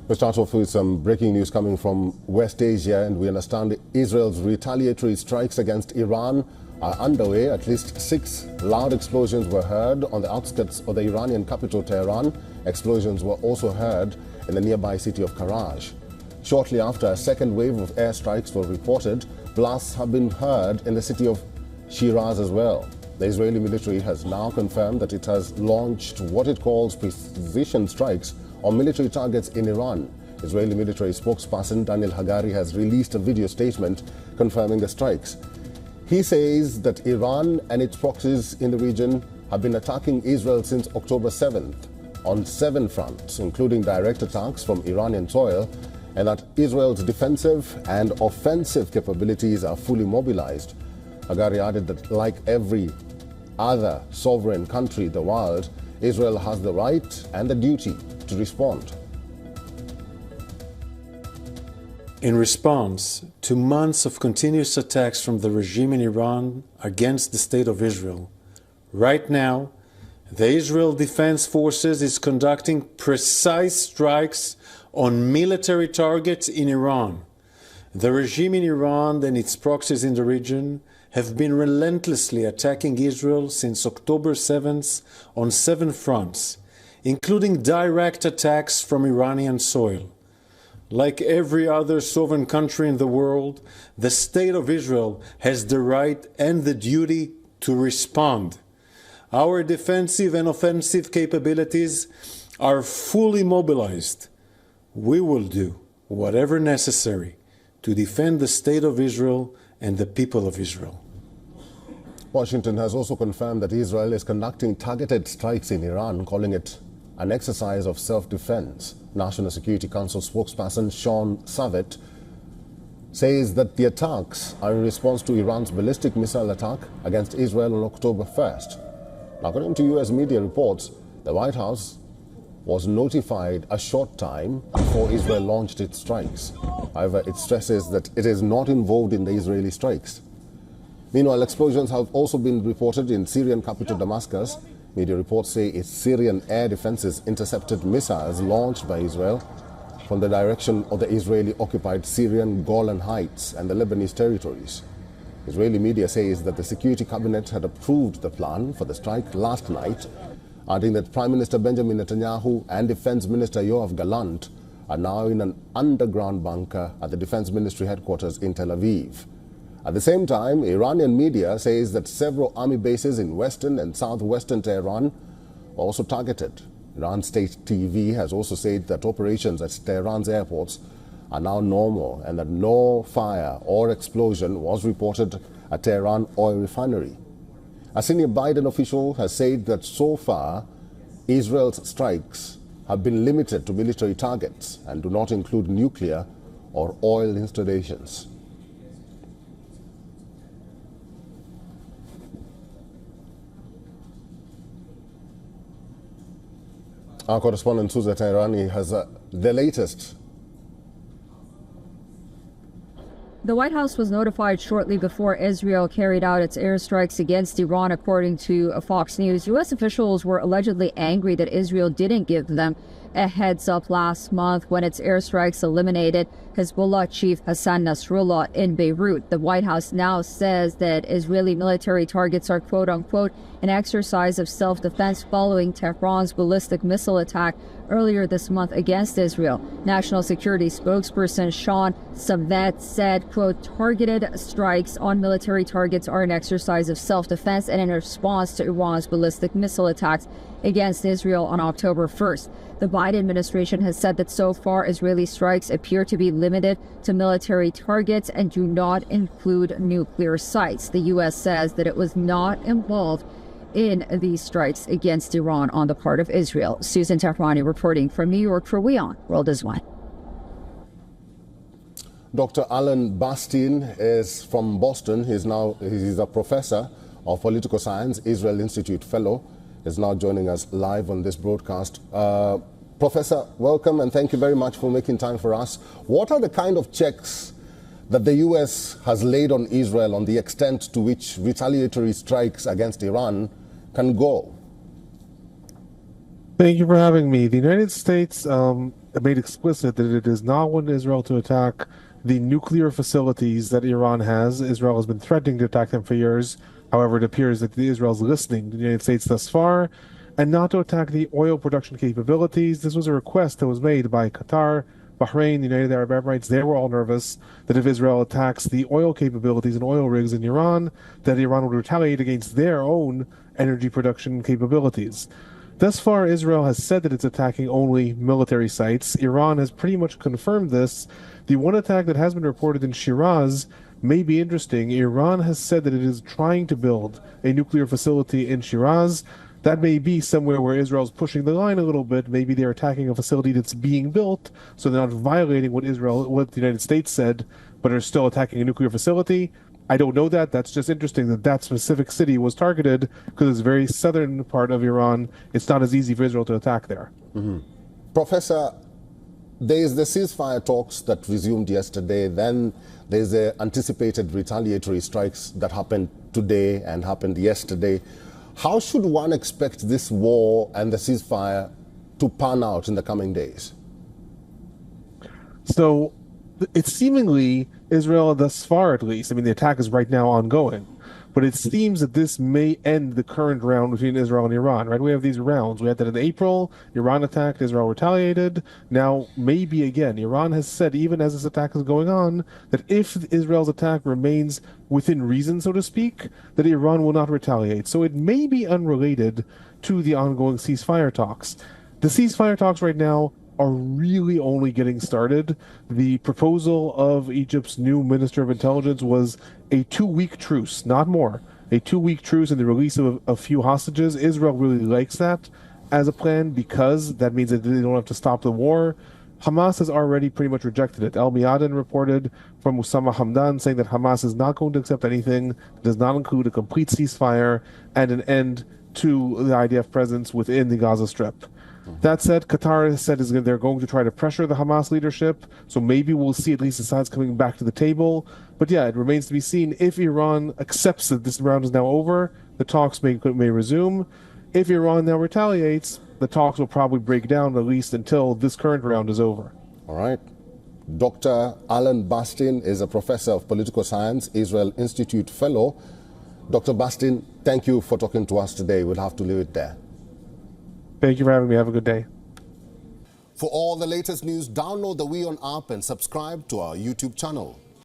We start off with some breaking news coming from West Asia, and we understand Israel's retaliatory strikes against Iran are underway. At least 6 loud explosions were heard on the outskirts of the Iranian capital, Tehran. Explosions were also heard in the nearby city of Barrage. Shortly after, a second wave of airstrikes were reported. Blasts have been heard in the city of Shiraz as well. The Israeli military has now confirmed that it has launched what it calls precision strikes on military targets in Iran. Israeli military spokesperson Daniel Hagari has released a video statement confirming the strikes. He says that Iran and its proxies in the region have been attacking Israel since October 7th on 7 fronts, including direct attacks from Iranian soil, and that Israel's defensive and offensive capabilities are fully mobilized. Hagari added that like every other sovereign country in the world, Israel has the right and the duty to respond. In response to months of continuous attacks from the regime in Iran against the State of Israel, right now, the Israel Defense Forces is conducting precise strikes on military targets in Iran. The regime in Iran and its proxies in the region have been relentlessly attacking Israel since October 7th on 7 fronts, including direct attacks from Iranian soil. Like every other sovereign country in the world, the State of Israel has the right and the duty to respond. Our defensive and offensive capabilities are fully mobilized. We will do whatever necessary to defend the State of Israel and the people of Israel. Washington has also confirmed that Israel is conducting targeted strikes in Iran, calling it an exercise of self-defense. National Security Council spokesperson Sean Savit says that the attacks are in response to Iran's ballistic missile attack against Israel on October 1st. According to U.S. media reports, the White House was notified a short time before Israel launched its strikes. However, it stresses that it is not involved in the Israeli strikes. Meanwhile, explosions have also been reported in Syrian capital Damascus. Media reports say its Syrian air defenses intercepted missiles launched by Israel from the direction of the Israeli-occupied Syrian Golan Heights and the Lebanese territories. Israeli media says that the Security Cabinet had approved the plan for the strike last night, adding that Prime Minister Benjamin Netanyahu and Defense Minister Yoav Gallant are now in an underground bunker at the Defense Ministry headquarters in Tel Aviv. At the same time, Iranian media says that several army bases in western and southwestern Tehran were also targeted. Iran State TV has also said that operations at Tehran's airports are now normal and that no fire or explosion was reported at Tehran oil refinery. A senior Biden official has said that so far, Israel's strikes have been limited to military targets and do not include nuclear or oil installations. Our correspondent Suzette Irani has the latest. The White House was notified shortly before Israel carried out its airstrikes against Iran, according to Fox News. U.S. officials were allegedly angry that Israel didn't give them a heads up last month when its airstrikes eliminated Hezbollah chief Hassan Nasrallah in Beirut. The White House now says that Israeli military targets are quote-unquote an exercise of self-defense following Tehran's ballistic missile attack earlier this month against Israel. National Security spokesperson Sean Savit said, quote, targeted strikes on military targets are an exercise of self-defense and in response to Iran's ballistic missile attacks against Israel on October 1st. The Biden administration has said that so far Israeli strikes appear to be limited to military targets and do not include nuclear sites. The U.S. says that it was not involved in these strikes against Iran on the part of Israel. Susan Tehrani reporting from New York for WION World is One. Dr. Alan Bastien is from Boston. He's a professor of political science, Israel Institute fellow. Is now joining us live on this broadcast. Professor, welcome and thank you very much for making time for us. What are the kind of checks that the U.S. has laid on Israel on the extent to which retaliatory strikes against Iran can go? Thank you for having me. The United States made explicit that it is not want Israel to attack the nuclear facilities that Iran has. Israel has been threatening to attack them for years. However, it appears that Israel is listening to the United States thus far, and not to attack the oil production capabilities. This was a request that was made by Qatar, Bahrain, the United Arab Emirates. They were all nervous that if Israel attacks the oil capabilities and oil rigs in Iran, that Iran would retaliate against their own energy production capabilities. Thus far, Israel has said that it's attacking only military sites. Iran has pretty much confirmed this. The one attack that has been reported in Shiraz may be interesting. Iran has said that it is trying to build a nuclear facility in Shiraz. That may be somewhere where Israel's pushing the line a little bit. Maybe they're attacking a facility that's being built, so they're not violating what the United States said, but are still attacking a nuclear facility. I don't know that. That's just interesting that that specific city was targeted because it's a very southern part of Iran. It's not as easy for Israel to attack there. Professor, there is the ceasefire talks that resumed yesterday. Then there's the anticipated retaliatory strikes that happened today and happened yesterday. How should one expect this war and the ceasefire to pan out in the coming days? So it's seemingly Israel, thus far at least, I mean, the attack is right now ongoing, but it seems that this may end the current round between Israel and Iran, right? We have these rounds. We had that in April. Iran attacked, Israel retaliated. Now, maybe again, Iran has said, even as this attack is going on, that if Israel's attack remains within reason, so to speak, that Iran will not retaliate. So it may be unrelated to the ongoing ceasefire talks. The ceasefire talks right now are really only getting started. The proposal of Egypt's new Minister of Intelligence was a 2-week truce, not more. A 2-week truce and the release of a few hostages. Israel really likes that as a plan because that means that they don't have to stop the war. Hamas has already pretty much rejected it. El Miaden reported from Osama Hamdan saying that Hamas is not going to accept anything that does not include a complete ceasefire and an end to the IDF presence within the Gaza Strip. That said, Qatar has said they're going to try to pressure the Hamas leadership, so maybe we'll see at least the sides coming back to the table. But yeah, it remains to be seen. If Iran accepts that this round is now over, the talks may resume. If Iran now retaliates, the talks will probably break down at least until this current round is over. All right. Dr. Alan Bastin is a professor of political science, Israel Institute fellow. Dr. Bastin, thank you for talking to us today. We'll have to leave it there. Thank you for having me. Have a good day. For all the latest news, download the WION app and subscribe to our YouTube channel.